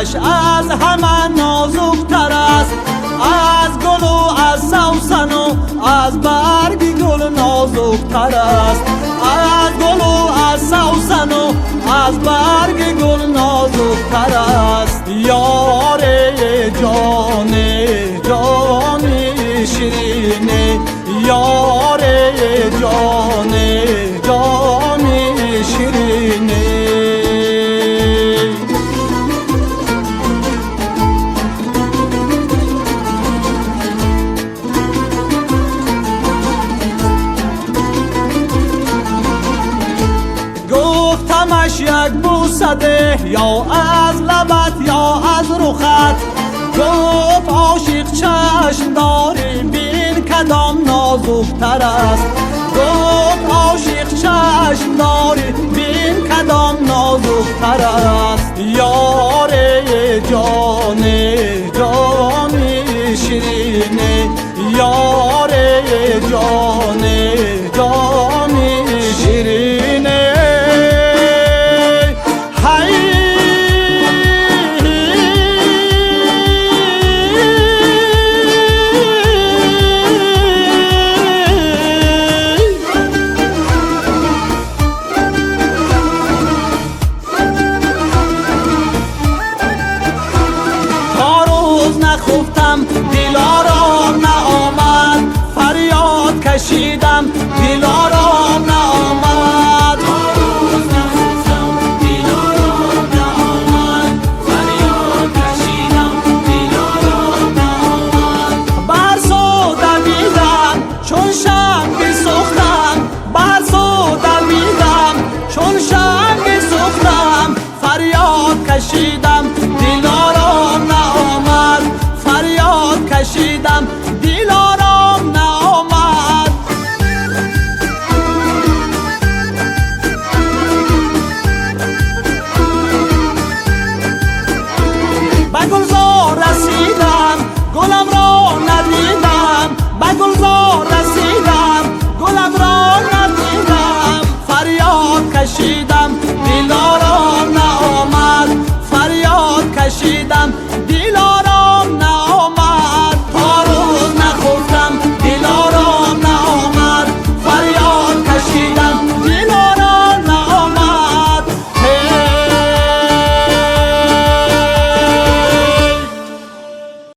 گلش از همه نازکتر است، از گل و از سوسن و از برگ گل نازکتر است، از گل و از سوسن و از برگ گل نازکتر است. یار جان جان شیرین، یار جان جان شیرین. گفتمش یک بوسه ده، یا از لبت یا از رخت، گفت عاشق چشم داری بین کدام نازکتر است، گفت عاشق چشم داری بین کدام نازکتر است. یار جان جان شیرین، یار جان جان شیرین. نخفتم دلارام نآمد، فریاد کشیدم دلارام نآمد. روز نخفتم دلارام نآمد، فریاد کشیدم دلارام نآمد. بر سو دویدم چون شمع سوختم، بر سو دویدم چون شمع سوختم، فریاد کشیدم دلارام نآمد، فریاد کشیدم دلارام نآمد. به گلزار رسیدم گلم را ندیدم، به گلزار رسیدم گلم را ندیدم، فریاد کشیدم دلارام نآمد، فریاد کشیدم